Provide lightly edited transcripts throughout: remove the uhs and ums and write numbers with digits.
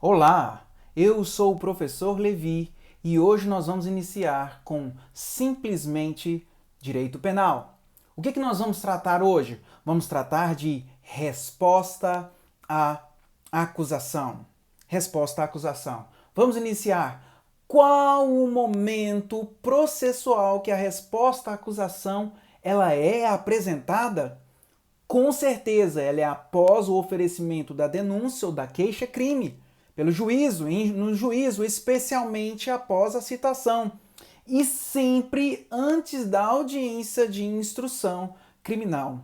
Olá, eu sou o professor Levi e hoje nós vamos iniciar com simplesmente direito penal. O que nós vamos tratar hoje? Vamos tratar de resposta à acusação. Resposta à acusação. Vamos iniciar. Qual o momento processual que a resposta à acusação ela é apresentada? Com certeza, ela é após o oferecimento da denúncia ou da queixa-crime pelo juízo, no juízo, especialmente após a citação, e sempre antes da audiência de instrução criminal.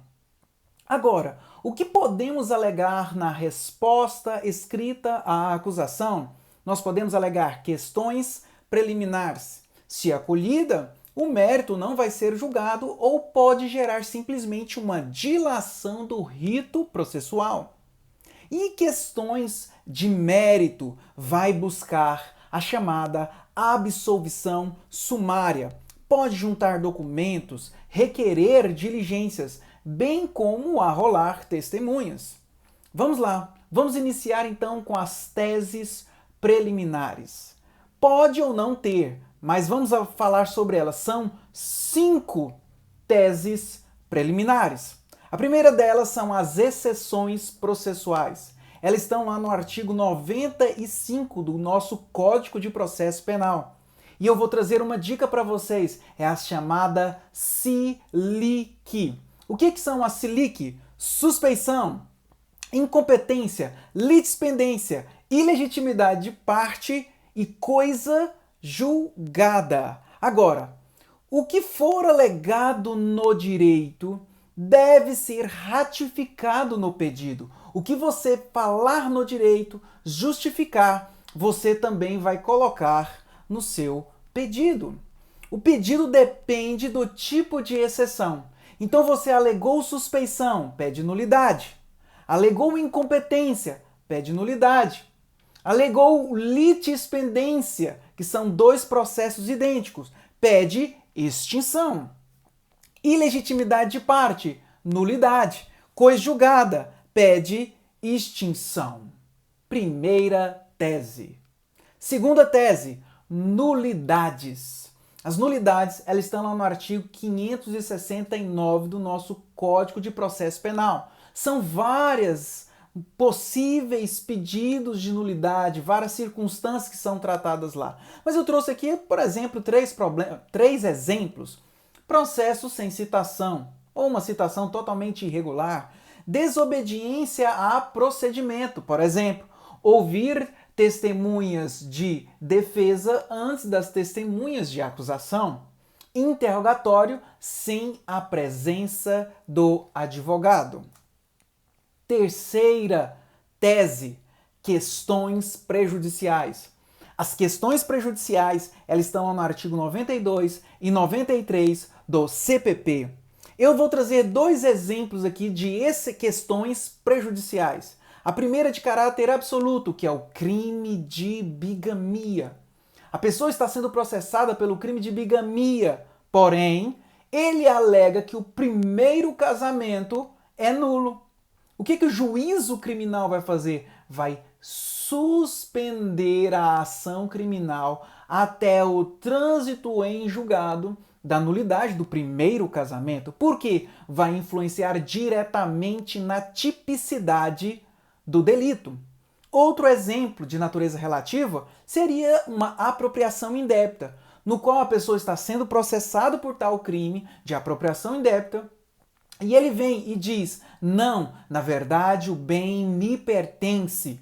Agora, o que podemos alegar na resposta escrita à acusação? Nós podemos alegar questões preliminares. Se acolhida, o mérito não vai ser julgado ou pode gerar simplesmente uma dilação do rito processual. E questões de mérito vai buscar a chamada absolvição sumária. Pode juntar documentos, requerer diligências, bem como arrolar testemunhas. Vamos lá, vamos iniciar então com as teses preliminares. Pode ou não ter, mas vamos falar sobre elas. São 5 teses preliminares. A primeira delas são as exceções processuais. Elas estão lá no artigo 95 do nosso Código de Processo Penal. E eu vou trazer uma dica para vocês, é a chamada SILIC. O que são as SILIC? Suspeição, incompetência, litispendência, ilegitimidade de parte e coisa julgada. Agora, o que for alegado no direito deve ser ratificado no pedido. O que você falar no direito, justificar, você também vai colocar no seu pedido. O pedido depende do tipo de exceção. Então você alegou suspeição, pede nulidade. Alegou incompetência, pede nulidade. Alegou litispendência, que são 2 processos idênticos, pede extinção. Ilegitimidade de parte, nulidade. Coisa julgada, pede extinção. Primeira tese. Segunda tese, nulidades. As nulidades, elas estão lá no artigo 569 do nosso Código de Processo Penal. São várias possíveis pedidos de nulidade, várias circunstâncias que são tratadas lá. Mas eu trouxe aqui, por exemplo, 3 exemplos. Processo sem citação, ou uma citação totalmente irregular. Desobediência a procedimento, por exemplo, ouvir testemunhas de defesa antes das testemunhas de acusação. Interrogatório sem a presença do advogado. Terceira tese, questões prejudiciais. As questões prejudiciais, elas estão lá no artigo 92 e 93 do CPP. Eu vou trazer 2 exemplos aqui de questões prejudiciais. A primeira é de caráter absoluto, que é o crime de bigamia. A pessoa está sendo processada pelo crime de bigamia, porém, ele alega que o primeiro casamento é nulo. O que o juízo criminal vai fazer? Vai suspender a ação criminal até o trânsito em julgado da nulidade do primeiro casamento. Por quê? Vai influenciar diretamente na tipicidade do delito. Outro exemplo de natureza relativa seria uma apropriação indébita, no qual a pessoa está sendo processada por tal crime de apropriação indébita, e ele vem e diz: não, na verdade o bem me pertence.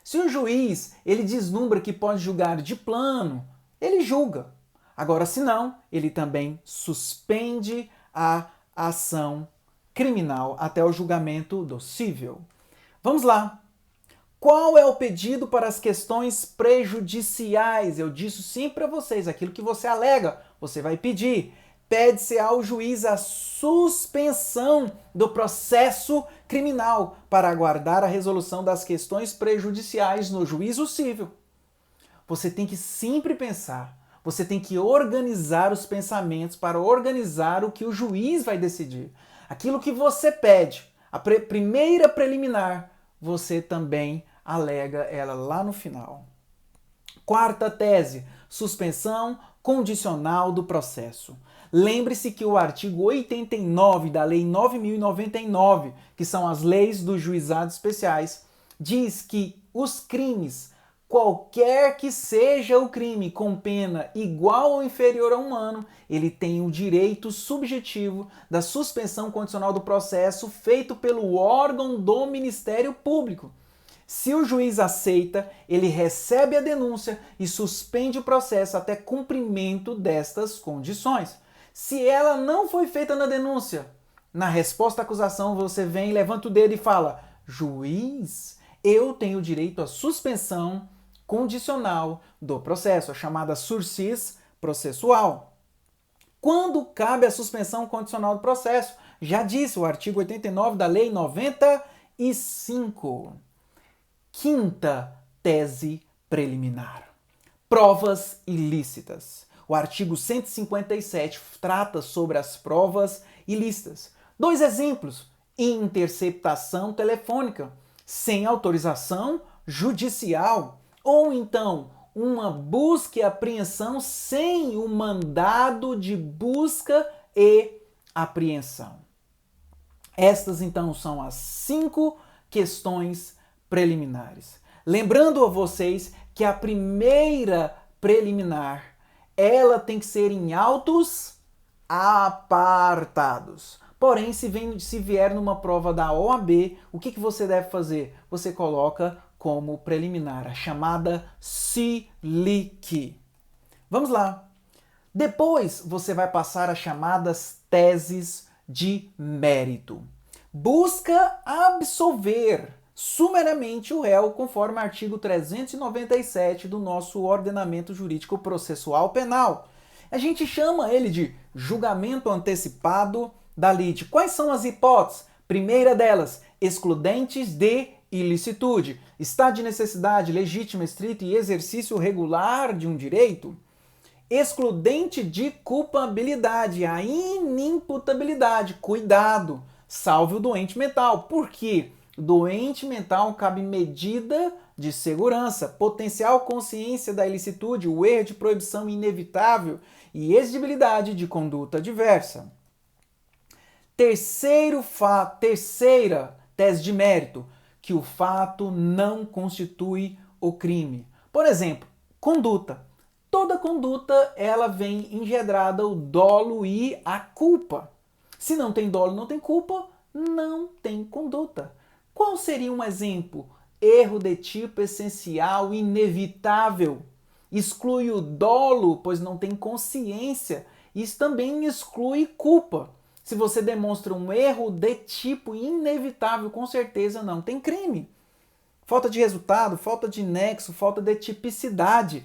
Se o juiz ele deslumbra que pode julgar de plano, ele julga. Agora, se não, ele também suspende a ação criminal até o julgamento do cível. Vamos lá. Qual é o pedido para as questões prejudiciais? Eu disse sim para vocês, aquilo que você alega, você vai pedir. Pede-se ao juiz a suspensão do processo criminal para aguardar a resolução das questões prejudiciais no juízo cível. Você tem que sempre pensar, você tem que organizar os pensamentos para organizar o que o juiz vai decidir. Aquilo que você pede, a primeira preliminar, você também alega ela lá no final. Quarta tese, suspensão condicional do processo. Lembre-se que o artigo 89 da Lei 9.099, que são as leis dos juizados especiais, diz que os crimes, qualquer que seja o crime com pena igual ou inferior a 1 ano, ele tem o direito subjetivo da suspensão condicional do processo feito pelo órgão do Ministério Público. Se o juiz aceita, ele recebe a denúncia e suspende o processo até cumprimento destas condições. Se ela não foi feita na denúncia, na resposta à acusação você vem, levanta o dedo e fala: juiz, eu tenho direito à suspensão condicional do processo, a chamada sursis processual. Quando cabe a suspensão condicional do processo? Já disse o artigo 89 da Lei 95. Quinta tese preliminar. Provas ilícitas. O artigo 157 trata sobre as provas ilícitas. 2 exemplos: interceptação telefônica sem autorização judicial, ou então uma busca e apreensão sem o mandado de busca e apreensão. Estas então são as 5 questões preliminares. Lembrando a vocês que a primeira preliminar, ela tem que ser em autos apartados. Porém, se vier numa prova da OAB, o que você deve fazer? Você coloca como preliminar, a chamada SILIC. Vamos lá. Depois você vai passar as chamadas teses de mérito. Busca absolver sumariamente o réu conforme o artigo 397 do nosso ordenamento jurídico processual penal. A gente chama ele de julgamento antecipado da lide. Quais são as hipóteses? Primeira delas, excludentes de ilicitude, estado de necessidade legítima, estrita e exercício regular de um direito. Excludente de culpabilidade, a inimputabilidade. Cuidado, salve o doente mental. Por quê? Doente mental cabe medida de segurança, potencial consciência da ilicitude, o erro de proibição inevitável e exigibilidade de conduta diversa. Terceira tese de mérito, que o fato não constitui o crime. Por exemplo, conduta. Toda conduta ela vem engedrada o dolo e a culpa. Se não tem dolo, não tem culpa, não tem conduta. Qual seria um exemplo? Erro de tipo essencial, inevitável. Exclui o dolo, pois não tem consciência. Isso também exclui culpa. Se você demonstra um erro de tipo inevitável, com certeza não tem crime. Falta de resultado, falta de nexo, falta de tipicidade.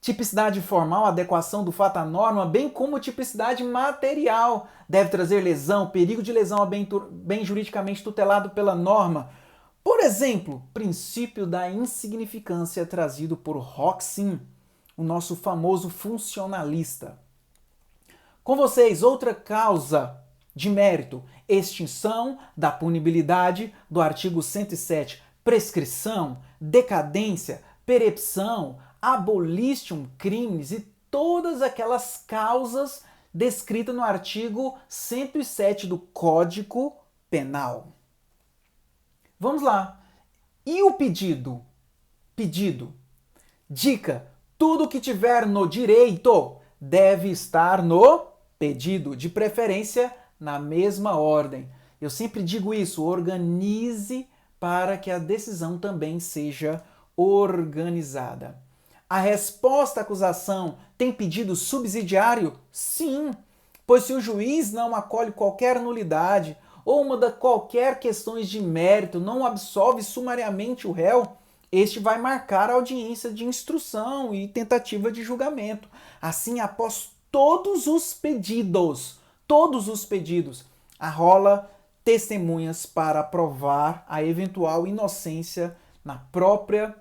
Tipicidade formal, adequação do fato à norma, bem como tipicidade material. Deve trazer lesão, perigo de lesão a bem juridicamente tutelado pela norma. Por exemplo, princípio da insignificância trazido por Roxin, o nosso famoso funcionalista. Com vocês, outra causa de mérito, extinção da punibilidade do artigo 107, prescrição, decadência, percepção, abolition crimes e todas aquelas causas descritas no artigo 107 do Código Penal. Vamos lá. E o pedido? Pedido. Dica: tudo que tiver no direito deve estar no pedido, de preferência na mesma ordem. Eu sempre digo isso, organize para que a decisão também seja organizada. A resposta à acusação tem pedido subsidiário? Sim, pois se o juiz não acolhe qualquer nulidade ou manda qualquer questões de mérito, não absolve sumariamente o réu, este vai marcar a audiência de instrução e tentativa de julgamento. Assim, após todos os pedidos, arrola testemunhas para provar a eventual inocência na própria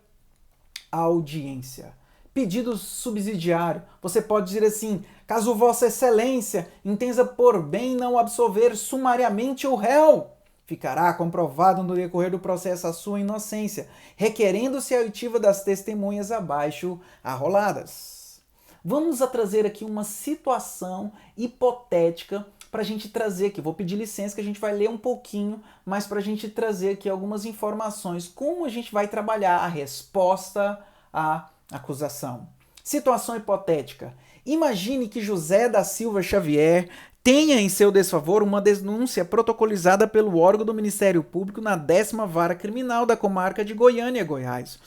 audiência. Pedido subsidiário. Você pode dizer assim: caso Vossa Excelência entenda por bem não absolver sumariamente o réu, Ficará comprovado no decorrer do processo a sua inocência, requerendo-se a oitiva das testemunhas abaixo arroladas. Vamos trazer aqui uma situação hipotética para a gente trazer aqui. Vou pedir licença que a gente vai ler um pouquinho, mas para a gente trazer aqui algumas informações, como a gente vai trabalhar a resposta à acusação. Situação hipotética. Imagine que José da Silva Xavier tenha em seu desfavor uma denúncia protocolizada pelo órgão do Ministério Público na 10ª Vara Criminal da comarca de Goiânia, Goiás,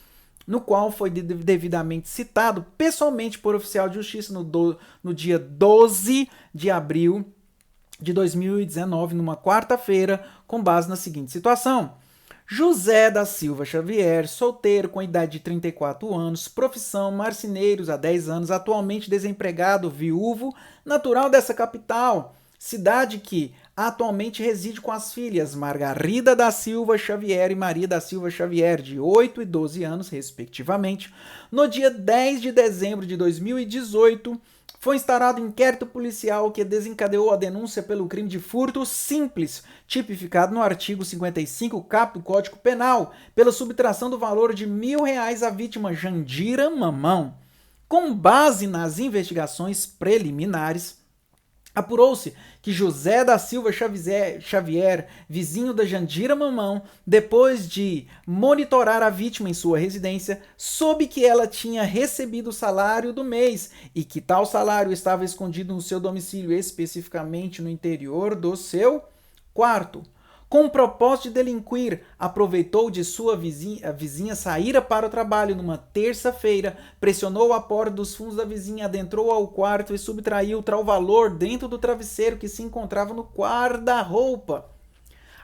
no qual foi devidamente citado pessoalmente por oficial de justiça no dia 12 de abril de 2019, numa quarta-feira, com base na seguinte situação. José da Silva Xavier, solteiro com idade de 34 anos, profissão marceneiros há 10 anos, atualmente desempregado, viúvo, natural dessa capital, cidade que atualmente reside com as filhas Margarida da Silva Xavier e Maria da Silva Xavier, de 8 e 12 anos, respectivamente. No dia 10 de dezembro de 2018, foi instaurado inquérito policial que desencadeou a denúncia pelo crime de furto simples, tipificado no artigo 55 cap do Código Penal, pela subtração do valor de R$ 1.000 à vítima Jandira Mamão. Com base nas investigações preliminares, apurou-se que José da Silva Xavier, vizinho da Jandira Mamão, depois de monitorar a vítima em sua residência, soube que ela tinha recebido o salário do mês e que tal salário estava escondido no seu domicílio, especificamente no interior do seu quarto. Com o propósito de delinquir, aproveitou de sua vizinha saíra para o trabalho numa terça-feira, pressionou a porta dos fundos da vizinha, adentrou ao quarto e subtraiu tal valor dentro do travesseiro que se encontrava no guarda-roupa.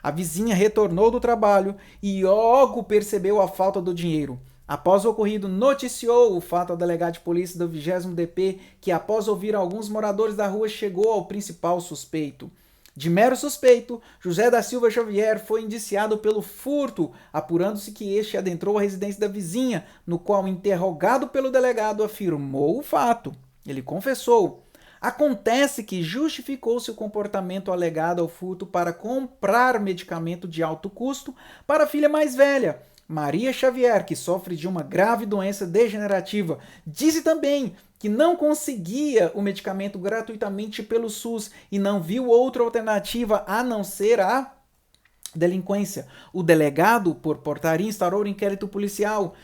A vizinha retornou do trabalho e logo percebeu a falta do dinheiro. Após o ocorrido, noticiou o fato ao delegado de polícia do 20º DP, que após ouvir alguns moradores da rua, chegou ao principal suspeito. De mero suspeito, José da Silva Xavier foi indiciado pelo furto, apurando-se que este adentrou a residência da vizinha, no qual, interrogado pelo delegado, afirmou o fato. Ele confessou. Acontece que justificou-se o comportamento alegado ao furto para comprar medicamento de alto custo para a filha mais velha, Maria Xavier, que sofre de uma grave doença degenerativa. Disse também que não conseguia o medicamento gratuitamente pelo SUS e não viu outra alternativa a não ser a delinquência. O delegado, por portaria, instaurou o inquérito policial,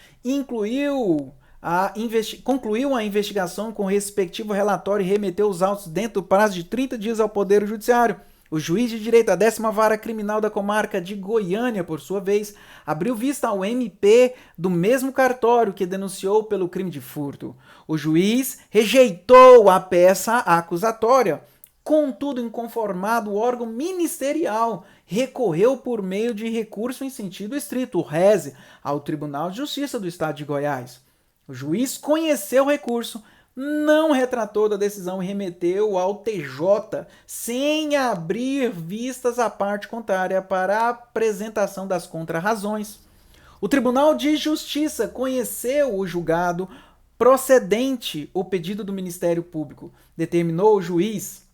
concluiu a investigação com o respectivo relatório e remeteu os autos dentro do prazo de 30 dias ao Poder Judiciário. O juiz de direito da 10ª Vara Criminal da comarca de Goiânia, por sua vez, abriu vista ao MP do mesmo cartório que denunciou pelo crime de furto. O juiz rejeitou a peça acusatória. Contudo, inconformado, o órgão ministerial recorreu por meio de recurso em sentido estrito, o RESE, ao Tribunal de Justiça do Estado de Goiás. O juiz conheceu o recurso, não retratou da decisão e remeteu ao TJ, sem abrir vistas à parte contrária para a apresentação das contrarrazões. O Tribunal de Justiça conheceu o julgado procedente o pedido do Ministério Público. Determinou o juiz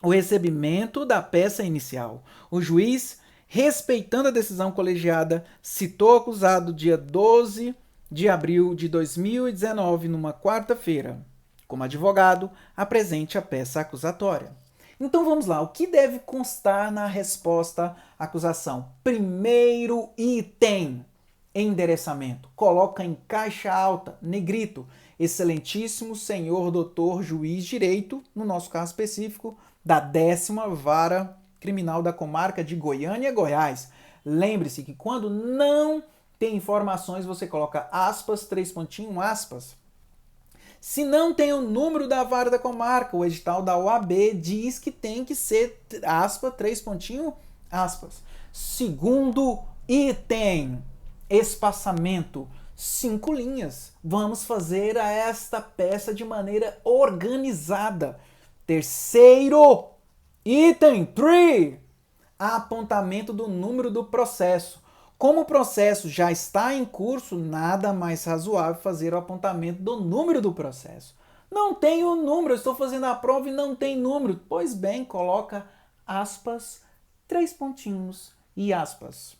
o recebimento da peça inicial. O juiz, respeitando a decisão colegiada, citou o acusado dia 12 de abril de 2019, numa quarta-feira. Como advogado, apresente a peça acusatória. Então vamos lá, o que deve constar na resposta à acusação? Primeiro item, endereçamento. Coloca em caixa alta, negrito, excelentíssimo senhor doutor juiz de direito, no nosso caso específico, da 10ª Vara Criminal da comarca de Goiânia, Goiás. Lembre-se que quando não tem informações, você coloca aspas, 3 pontinhos, aspas. Se não tem o número da vara da comarca, o edital da OAB diz que tem que ser aspas, 3 pontinhos, aspas. Segundo item, espaçamento, 5 linhas. Vamos fazer esta peça de maneira organizada. Terceiro item, 3, apontamento do número do processo. Como o processo já está em curso, nada mais razoável fazer o apontamento do número do processo. Não tem o número, eu estou fazendo a prova e não tem número. Pois bem, coloca aspas, 3 pontinhos e aspas.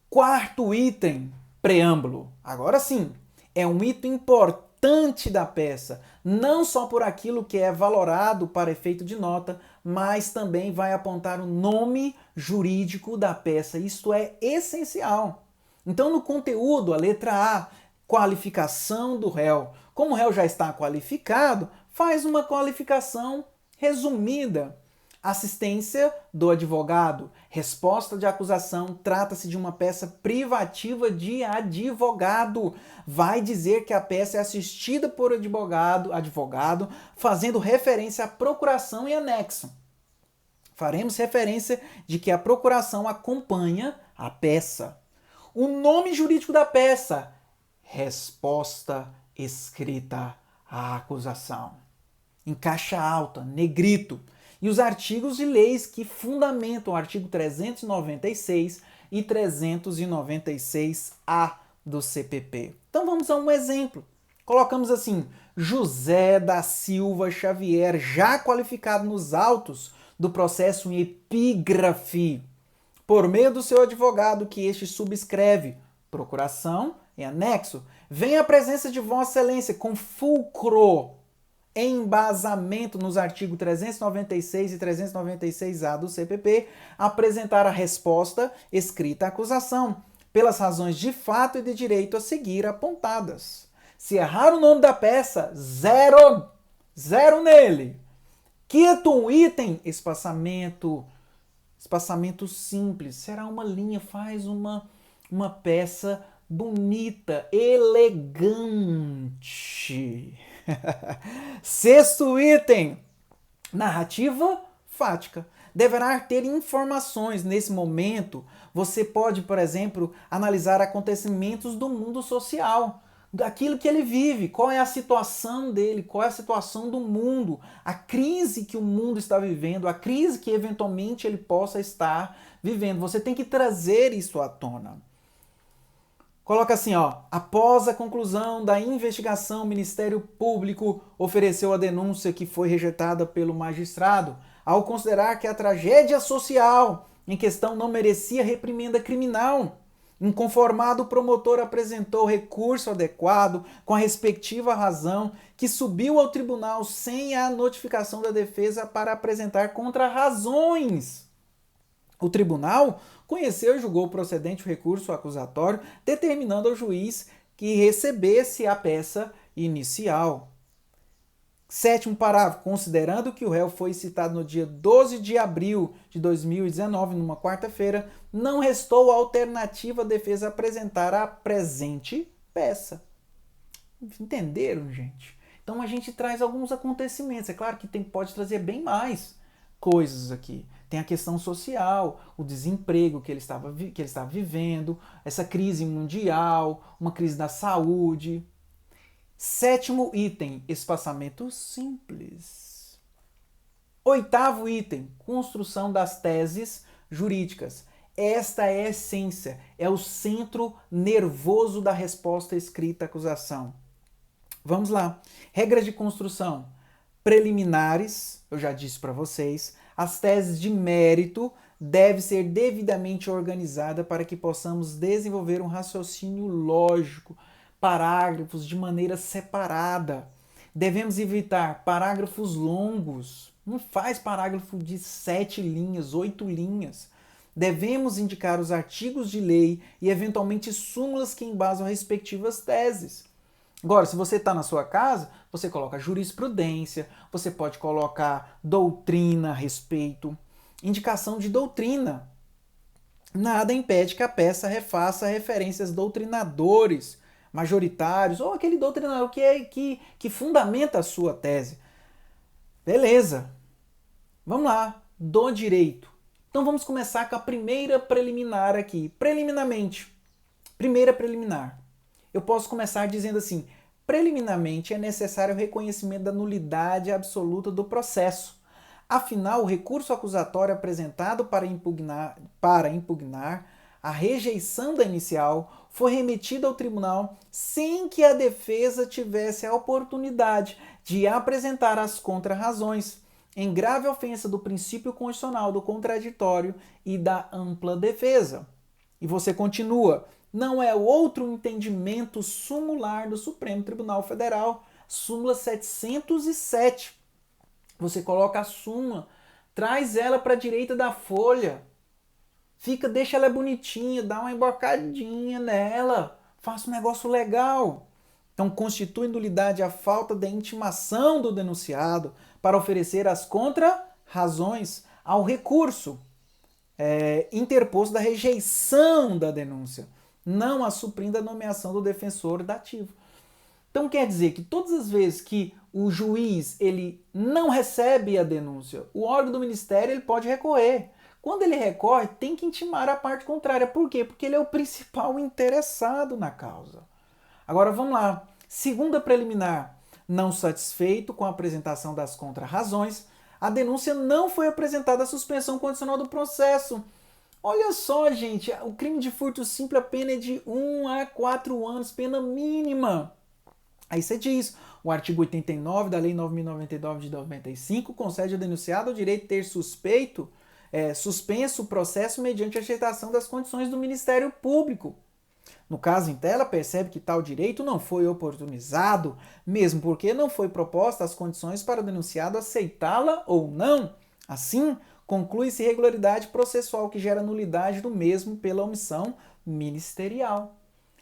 Quarto item, preâmbulo. Agora sim, é um item importante da peça, não só por aquilo que é valorado para efeito de nota, mas também vai apontar o nome jurídico da peça. Isto é essencial. Então, no conteúdo, a letra A, qualificação do réu. Como o réu já está qualificado, faz uma qualificação resumida. Assistência do advogado. Resposta de acusação. Trata-se de uma peça privativa de advogado. Vai dizer que a peça é assistida por advogado, fazendo referência à procuração e anexo. Faremos referência de que a procuração acompanha a peça. O nome jurídico da peça. Resposta escrita à acusação. Em caixa alta, negrito. E os artigos de leis que fundamentam o artigo 396 e 396-A do CPP. Então vamos a um exemplo. Colocamos assim, José da Silva Xavier, já qualificado nos autos do processo em epígrafe, por meio do seu advogado que este subscreve, procuração e anexo, vem a presença de Vossa Excelência com fulcro, embasamento nos artigos 396 e 396-A do CPP, apresentar a resposta escrita à acusação, pelas razões de fato e de direito a seguir apontadas. Se errar o nome da peça, zero nele. Quinto item, espaçamento simples. Será uma linha, faz uma peça bonita, elegante. Sexto item, narrativa fática. Deverá ter informações. Nesse momento, você pode, por exemplo, analisar acontecimentos do mundo social, daquilo que ele vive, qual é a situação dele, qual é a situação do mundo, a crise que o mundo está vivendo, a crise que eventualmente ele possa estar vivendo. Você tem que trazer isso à tona. Coloca assim, ó, após a conclusão da investigação, o Ministério Público ofereceu a denúncia que foi rejeitada pelo magistrado, ao considerar que a tragédia social em questão não merecia reprimenda criminal. Inconformado, o promotor apresentou recurso adequado com a respectiva razão, que subiu ao tribunal sem a notificação da defesa para apresentar contrarrazões. O tribunal conheceu e julgou procedente o recurso acusatório, determinando ao juiz que recebesse a peça inicial. Sétimo parágrafo. Considerando que o réu foi citado no dia 12 de abril de 2019, numa quarta-feira, não restou alternativa à defesa apresentar a presente peça. Entenderam, gente? Então a gente traz alguns acontecimentos. É claro que pode trazer bem mais coisas aqui. Tem a questão social, o desemprego que ele estava vivendo, essa crise mundial, uma crise da saúde. Sétimo item, espaçamento simples. Oitavo item, construção das teses jurídicas. Esta é a essência, é o centro nervoso da resposta escrita à acusação. Vamos lá. Regras de construção. Preliminares, eu já disse para vocês. As teses de mérito devem ser devidamente organizadas para que possamos desenvolver um raciocínio lógico, parágrafos de maneira separada. Devemos evitar parágrafos longos. Não faz parágrafo de 7 linhas, 8 linhas. Devemos indicar os artigos de lei e, eventualmente, súmulas que embasam as respectivas teses. Agora, se você está na sua casa, você coloca jurisprudência, você pode colocar doutrina a respeito, indicação de doutrina. Nada impede que a peça refaça referências doutrinadores, majoritários, ou aquele doutrinador que fundamenta a sua tese. Beleza. Vamos lá, do direito. Então vamos começar com a primeira preliminar aqui. Preliminarmente. Primeira preliminar. Eu posso começar dizendo assim, preliminarmente é necessário o reconhecimento da nulidade absoluta do processo. Afinal, o recurso acusatório apresentado para impugnar a rejeição da inicial foi remetido ao tribunal sem que a defesa tivesse a oportunidade de apresentar as contrarrazões. em grave ofensa do princípio constitucional do contraditório e da ampla defesa. E você continua, não é outro entendimento sumular do Supremo Tribunal Federal, súmula 707. Você coloca a súmula, traz ela para a direita da folha, deixa ela bonitinha, dá uma embocadinha nela, faça um negócio legal. Então, constitui nulidade a falta de intimação do denunciado para oferecer as contra-razões ao recurso interposto da rejeição da denúncia, não a suprindo a nomeação do defensor dativo. Então, quer dizer que todas as vezes que o juiz ele não recebe a denúncia, o órgão do Ministério ele pode recorrer. Quando ele recorre, tem que intimar a parte contrária. Por quê? Porque ele é o principal interessado na causa. Agora vamos lá. Segunda preliminar, não satisfeito com a apresentação das contrarrazões, a denúncia não foi apresentada à suspensão condicional do processo. Olha só, gente, o crime de furto simples, a pena é de 1 a 4 anos, pena mínima. Aí você diz, o artigo 89 da Lei 9.099 de 95 concede ao denunciado o direito de ter suspenso o processo mediante a aceitação das condições do Ministério Público. No caso em tela, percebe que tal direito não foi oportunizado, mesmo porque não foi proposta as condições para o denunciado aceitá-la ou não. Assim, conclui-se irregularidade processual que gera nulidade do mesmo pela omissão ministerial.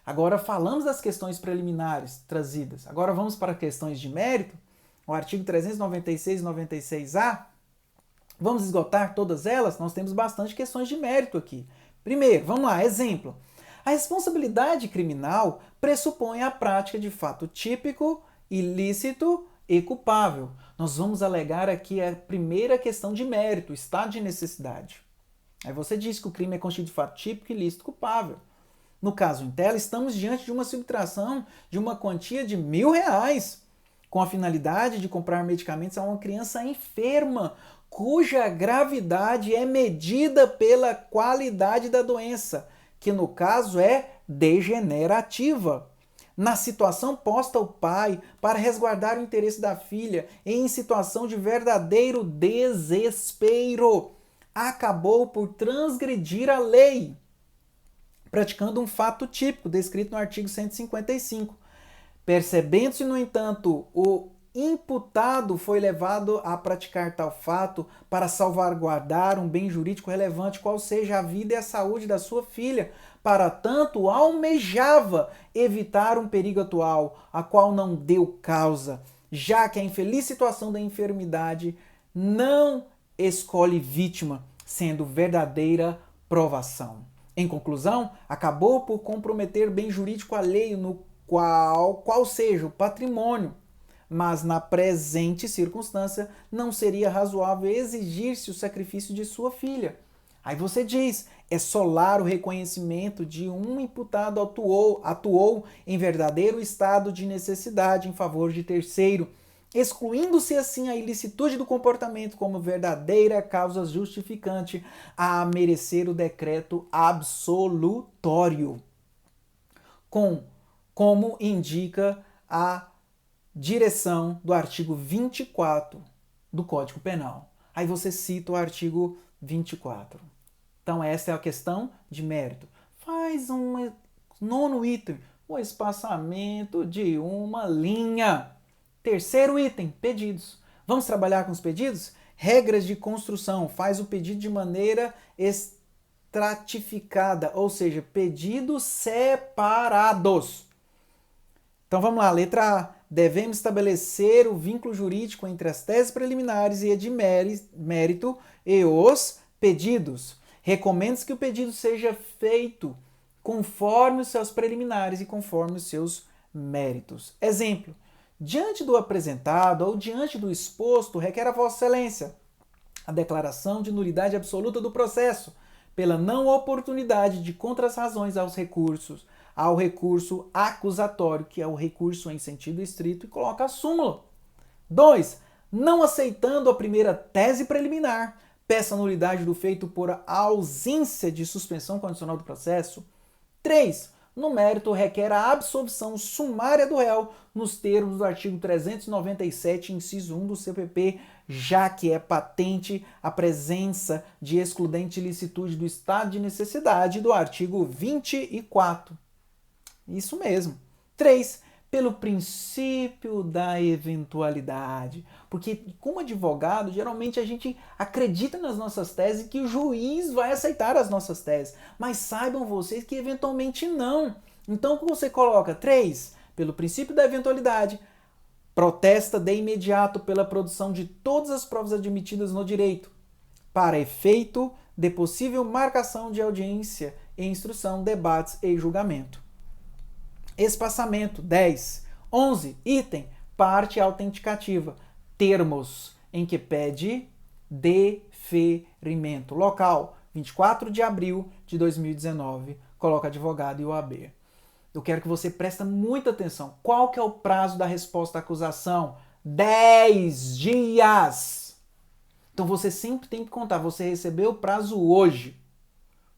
Agora falamos das questões preliminares trazidas. Agora vamos para questões de mérito. O artigo 396 e 96A. Vamos esgotar todas elas? Nós temos bastante questões de mérito aqui. Primeiro, vamos lá, exemplo. A responsabilidade criminal pressupõe a prática de fato típico, ilícito e culpável. Nós vamos alegar aqui a primeira questão de mérito, estado de necessidade. Aí você diz que o crime é constituído de fato típico, ilícito e culpável. No caso em tela, estamos diante de uma subtração de uma quantia de R$1.000, com a finalidade de comprar medicamentos a uma criança enferma, cuja gravidade é medida pela qualidade da doença, que no caso é degenerativa. Na situação posta o pai para resguardar o interesse da filha em situação de verdadeiro desespero, acabou por transgredir a lei, praticando um fato típico descrito no artigo 155. Percebendo-se, no entanto, o imputado foi levado a praticar tal fato para salvaguardar um bem jurídico relevante, qual seja a vida e a saúde da sua filha. Para tanto, almejava evitar um perigo atual, a qual não deu causa, já que a infeliz situação da enfermidade não escolhe vítima, sendo verdadeira provação. Em conclusão, acabou por comprometer bem jurídico alheio no qual seja o patrimônio, mas na presente circunstância não seria razoável exigir-se o sacrifício de sua filha. Aí você diz, é solar o reconhecimento de um imputado atuou em verdadeiro estado de necessidade em favor de terceiro, excluindo-se assim a ilicitude do comportamento como verdadeira causa justificante a merecer o decreto absolutório, como indica a direção do artigo 24 do Código Penal. Aí você cita o artigo 24. Então essa é a questão de mérito. Faz um nono item, o espaçamento de uma linha. Terceiro item, pedidos. Vamos trabalhar com os pedidos? Regras de construção. Faz o pedido de maneira estratificada, ou seja, pedidos separados. Então vamos lá, letra A. Devemos estabelecer o vínculo jurídico entre as teses preliminares e a de mérito e os pedidos. Recomenda-se que o pedido seja feito conforme os seus preliminares e conforme os seus méritos. Exemplo, diante do apresentado ou diante do exposto, requer a Vossa Excelência a declaração de nulidade absoluta do processo pela não oportunidade de contrarrazões ao recurso acusatório, que é o recurso em sentido estrito, e coloca a súmula. 2. Não aceitando a primeira tese preliminar, peça a nulidade do feito por ausência de suspensão condicional do processo. 3. No mérito, requer a absolvição sumária do réu nos termos do artigo 397, inciso 1 do CPP já que é patente a presença de excludente de ilicitude do estado de necessidade do artigo 24. Isso mesmo. 3. Pelo princípio da eventualidade. Porque, como advogado, geralmente a gente acredita nas nossas teses e que o juiz vai aceitar as nossas teses. Mas saibam vocês que eventualmente não. Então, o que você coloca? 3. Pelo princípio da eventualidade, protesta de imediato pela produção de todas as provas admitidas no direito, para efeito de possível marcação de audiência e instrução, debates e julgamento. Espaçamento 10. 11. Item. Parte autenticativa. Termos em que pede deferimento. Local. 24 de abril de 2019. Coloca advogado e OAB. Eu quero que você preste muita atenção. Qual que é o prazo da resposta à acusação? 10 dias. Então você sempre tem que contar. Você recebeu o prazo hoje.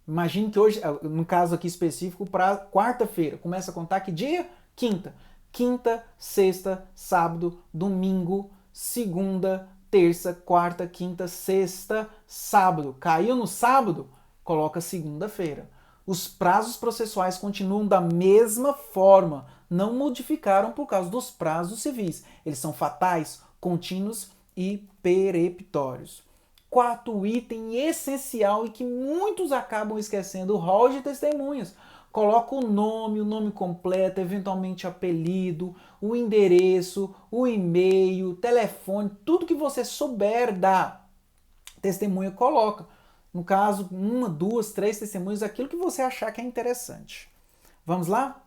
Imagine que hoje, no caso aqui específico, para quarta-feira. Começa a contar que dia? Quinta. Quinta, sexta, sábado, domingo, segunda, terça, quarta, quinta, sexta, sábado. Caiu no sábado? Coloca segunda-feira. Os prazos processuais continuam da mesma forma. Não modificaram por causa dos prazos civis. Eles são fatais, contínuos e peremptórios. 4. Item essencial e que muitos acabam esquecendo, o rol de testemunhas. Coloca o nome completo, eventualmente apelido, o endereço, o e-mail, telefone, tudo que você souber da testemunha, coloca. No caso, 1, 2, 3 testemunhas, aquilo que você achar que é interessante. Vamos lá?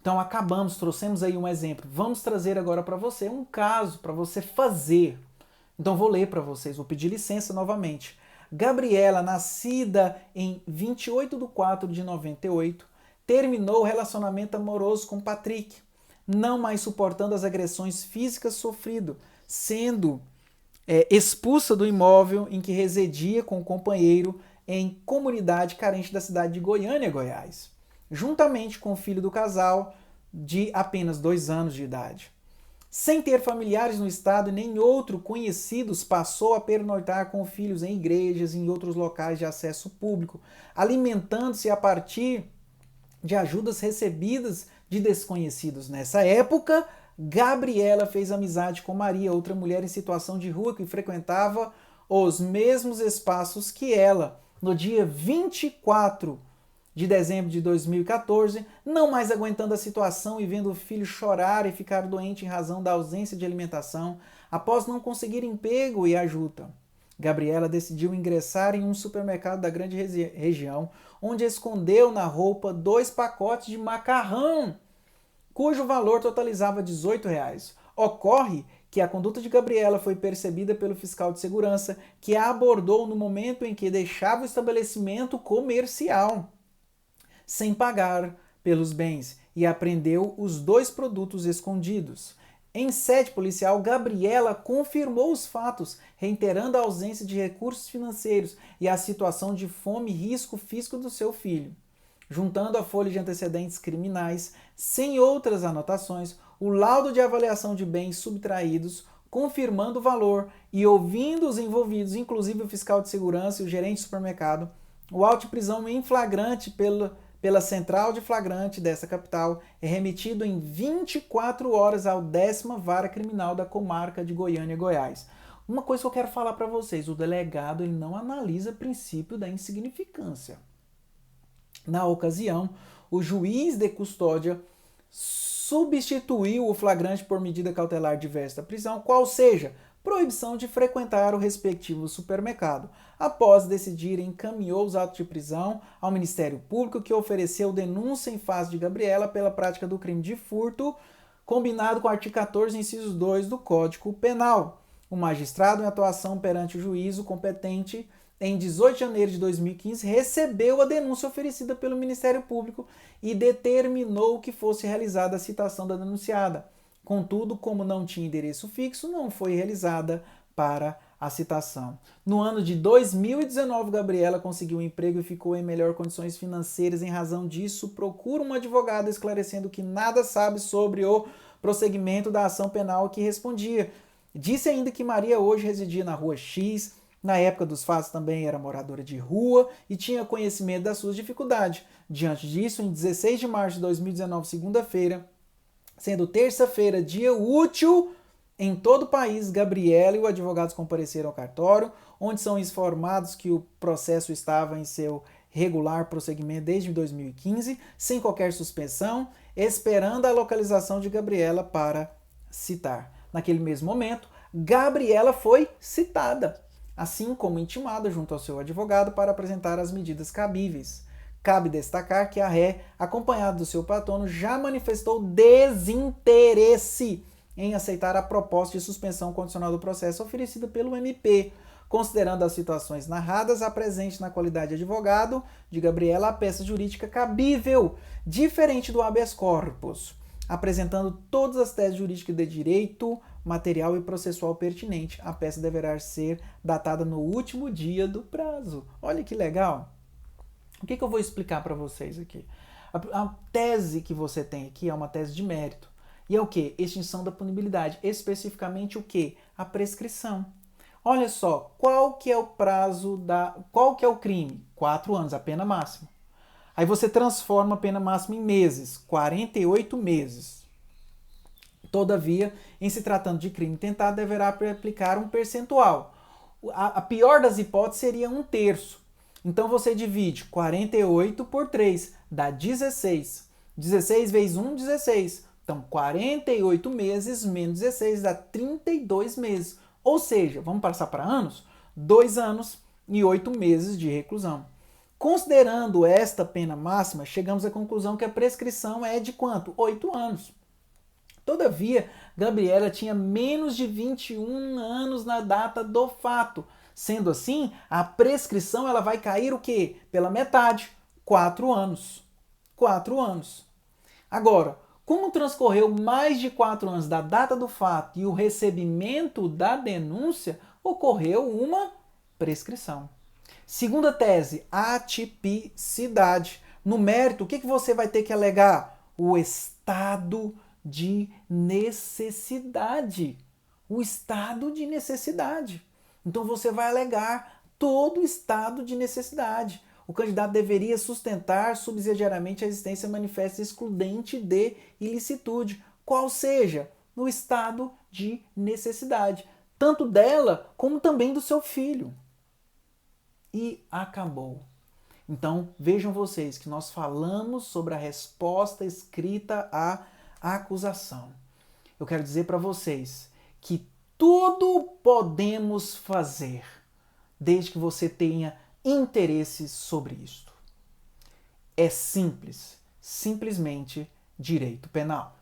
Então acabamos, trouxemos aí um exemplo. Vamos trazer agora para você um caso para você fazer. Então vou ler para vocês, vou pedir licença novamente. Gabriela, nascida em 28 de 4 de 98, terminou o relacionamento amoroso com Patrick, não mais suportando as agressões físicas sofridas, sendo expulsa do imóvel em que residia com o companheiro em comunidade carente da cidade de Goiânia, Goiás, juntamente com o filho do casal de apenas 2 anos de idade. Sem ter familiares no estado nem outro conhecidos, passou a pernoitar com filhos em igrejas e em outros locais de acesso público, alimentando-se a partir de ajudas recebidas de desconhecidos. Nessa época, Gabriela fez amizade com Maria, outra mulher em situação de rua que frequentava os mesmos espaços que ela. No dia 24 de dezembro de 2014, não mais aguentando a situação e vendo o filho chorar e ficar doente em razão da ausência de alimentação, após não conseguir emprego e ajuda, Gabriela decidiu ingressar em um supermercado da grande região, onde escondeu na roupa 2 pacotes de macarrão, cujo valor totalizava R$18. Ocorre que a conduta de Gabriela foi percebida pelo fiscal de segurança, que a abordou no momento em que deixava o estabelecimento comercial sem pagar pelos bens, e apreendeu os 2 produtos escondidos. Em sede policial, Gabriela confirmou os fatos, reiterando a ausência de recursos financeiros e a situação de fome e risco físico do seu filho. Juntando a folha de antecedentes criminais, sem outras anotações, o laudo de avaliação de bens subtraídos, confirmando o valor, e ouvindo os envolvidos, inclusive o fiscal de segurança e o gerente de supermercado, o auto de prisão em flagrante pela central de flagrante dessa capital é remetido em 24 horas ao 10ª Vara Criminal da comarca de Goiânia, Goiás. Uma coisa que eu quero falar para vocês, o delegado ele não analisa o princípio da insignificância. Na ocasião, o juiz de custódia substituiu o flagrante por medida cautelar diversa da prisão, qual seja, proibição de frequentar o respectivo supermercado. Após decidir, encaminhou os autos de prisão ao Ministério Público, que ofereceu denúncia em face de Gabriela pela prática do crime de furto, combinado com o artigo 14, inciso 2 do Código Penal. O magistrado, em atuação perante o juízo competente, em 18 de janeiro de 2015, recebeu a denúncia oferecida pelo Ministério Público e determinou que fosse realizada a citação da denunciada. Contudo, como não tinha endereço fixo, não foi realizada para a citação. No ano de 2019, Gabriela conseguiu um emprego e ficou em melhores condições financeiras. Em razão disso, procura um advogado esclarecendo que nada sabe sobre o prosseguimento da ação penal que respondia. Disse ainda que Maria hoje residia na rua X, na época dos fatos também era moradora de rua e tinha conhecimento das suas dificuldades. Diante disso, em 16 de março de 2019, segunda-feira, sendo terça-feira, dia útil, em todo o país, Gabriela e o advogado compareceram ao cartório, onde são informados que o processo estava em seu regular prosseguimento desde 2015, sem qualquer suspensão, esperando a localização de Gabriela para citar. Naquele mesmo momento, Gabriela foi citada, assim como intimada junto ao seu advogado para apresentar as medidas cabíveis. Cabe destacar que a ré, acompanhada do seu patrono, já manifestou desinteresse em aceitar a proposta de suspensão condicional do processo oferecida pelo MP, considerando as situações narradas, apresente na qualidade de advogado de Gabriela a peça jurídica cabível, diferente do habeas corpus, apresentando todas as teses jurídicas de direito, material e processual pertinente. A peça deverá ser datada no último dia do prazo. Olha que legal! O que eu vou explicar para vocês aqui? A tese que você tem aqui é uma tese de mérito. E é o quê? Extinção da punibilidade. Especificamente o quê? A prescrição. Olha só, qual que é o prazo qual que é o crime? 4 anos, a pena máxima. Aí você transforma a pena máxima em meses, 48 meses. Todavia, em se tratando de crime tentado, deverá aplicar um percentual. A pior das hipóteses seria 1/3. Então você divide 48 por 3, dá 16. 16 vezes 1, 16. Então 48 meses menos 16 dá 32 meses. Ou seja, vamos passar para anos? 2 anos e 8 meses de reclusão. Considerando esta pena máxima, chegamos à conclusão que a prescrição é de quanto? 8 anos. Todavia, Gabriela tinha menos de 21 anos na data do fato. Sendo assim, a prescrição ela vai cair o quê? Pela metade, 4 anos. 4 anos. Agora, como transcorreu mais de 4 anos da data do fato e o recebimento da denúncia, ocorreu uma prescrição. Segunda tese, atipicidade. No mérito, o que você vai ter que alegar? O estado de necessidade. O estado de necessidade. Então você vai alegar todo o estado de necessidade. O candidato deveria sustentar subsidiariamente a existência manifesta excludente de ilicitude, qual seja, no estado de necessidade, tanto dela como também do seu filho. E acabou. Então vejam vocês que nós falamos sobre a resposta escrita à acusação. Eu quero dizer para vocês que tudo podemos fazer, desde que você tenha interesse sobre isto. É simples, simplesmente direito penal.